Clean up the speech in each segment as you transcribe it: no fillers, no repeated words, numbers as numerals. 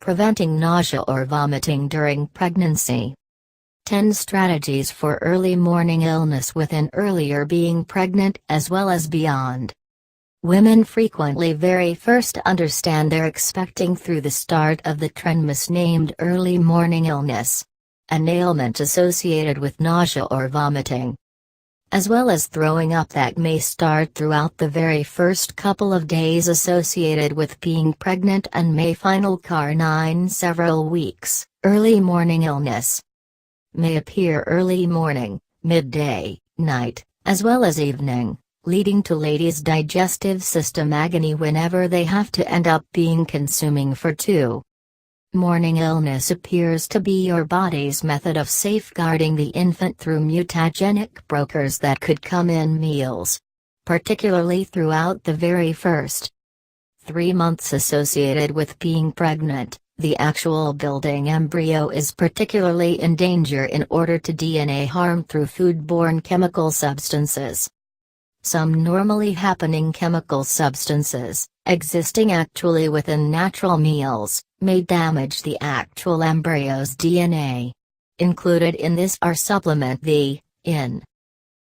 preventing nausea or vomiting during pregnancy. 10 strategies for early morning illness within earlier being pregnant as well as beyond. Women frequently very first understand they're expecting through the start of the trend misnamed early morning illness, an ailment associated with nausea or vomiting, as well as throwing up that may start throughout the very first couple of days associated with being pregnant and may final carnine several weeks. Early morning illness may appear early morning, midday, night, as well as evening, leading to ladies' digestive system agony whenever they have to end up being consuming for 2. Morning illness appears to be your body's method of safeguarding the infant through mutagenic brokers that could come in meals, particularly throughout the very first 3 months associated with being pregnant. The actual building embryo is particularly in danger in order to DNA harm through foodborne chemical substances. Some normally happening chemical substances, existing actually within natural meals, may damage the actual embryo's DNA. Included in this are supplement V, in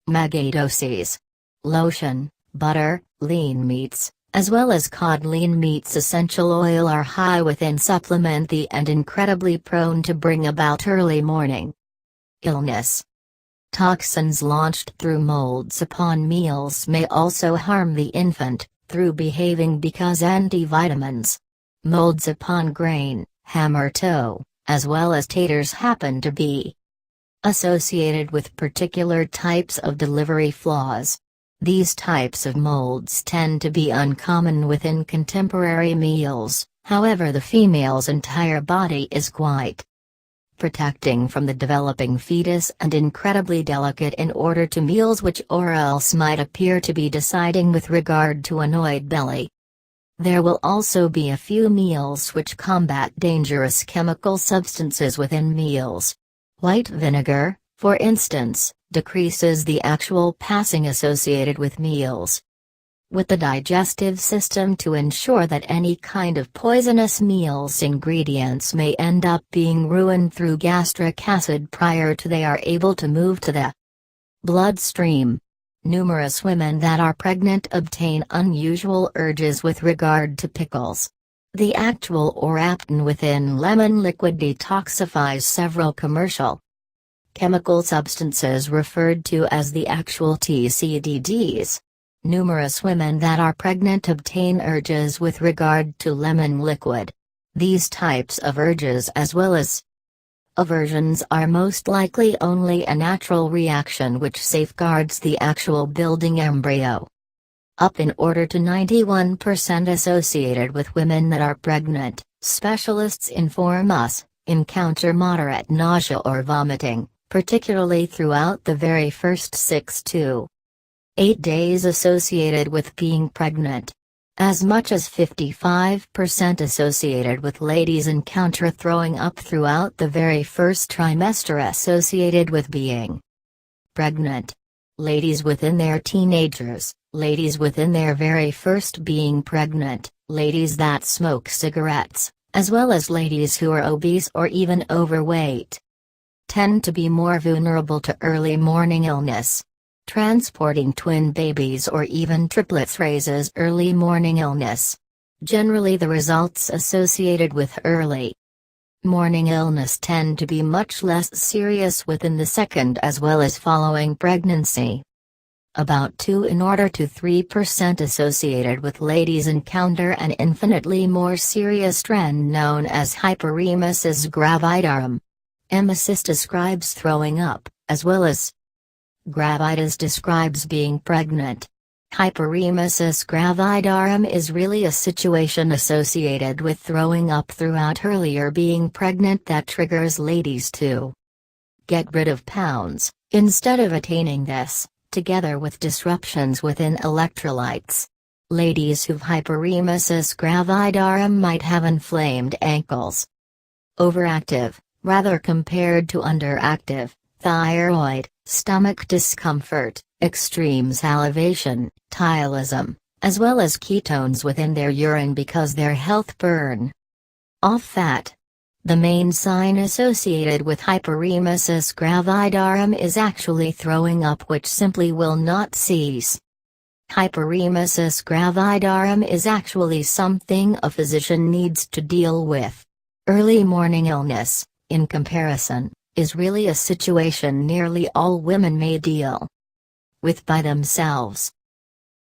megadoses, lotion, butter, lean meats, as well as cod. Lean meats essential oil are high within supplement V and incredibly prone to bring about early morning illness. Toxins launched through molds upon meals may also harm the infant, through behaving because antivitamins, molds upon grain, ham or tow, as well as taters happen to be associated with particular types of delivery flaws. These types of molds tend to be uncommon within contemporary meals, however the female's entire body is quite protecting from the developing fetus and incredibly delicate in order to meals which or else might appear to be deciding with regard to annoyed belly. There will also be a few meals which combat dangerous chemical substances within meals. White vinegar, for instance, decreases the actual passing associated with meals with the digestive system to ensure that any kind of poisonous meals ingredients may end up being ruined through gastric acid prior to they are able to move to the bloodstream. Numerous women that are pregnant obtain unusual urges with regard to pickles. The actual oraptan within lemon liquid detoxifies several commercial chemical substances referred to as the actual TCDDs. Numerous women that are pregnant obtain urges with regard to lemon liquid. These types of urges as well as aversions are most likely only a natural reaction which safeguards the actual building embryo. Up in order to 91% associated with women that are pregnant, specialists inform us, encounter moderate nausea or vomiting, particularly throughout the very first 6 to 8 days associated with being pregnant. As much as 55% associated with ladies encounter throwing up throughout the very first trimester associated with being pregnant. Ladies within their teenagers, ladies within their very first being pregnant, ladies that smoke cigarettes, as well as ladies who are obese or even overweight, tend to be more vulnerable to early morning illness. Transporting twin babies or even triplets raises early morning illness. Generally, the results associated with early morning illness tend to be much less serious within the second as well as following pregnancy. About 2 in order to 3% associated with ladies encounter an infinitely more serious trend known as hyperemesis gravidarum. Emesis describes throwing up, as well as gravitas describes being pregnant. Hyperemesis gravidarum is really a situation associated with throwing up throughout earlier being pregnant that triggers ladies to get rid of pounds. Instead of attaining this, together with disruptions within electrolytes, ladies who've hyperemesis gravidarum might have inflamed ankles, overactive, rather compared to underactive, thyroid, stomach discomfort, extreme salivation, tylism, as well as ketones within their urine because their health burn Off fat. The main sign associated with hyperemesis gravidarum is actually throwing up, which simply will not cease. Hyperemesis gravidarum is actually something a physician needs to deal with. Early morning illness, in comparison, is really a situation nearly all women may deal with by themselves.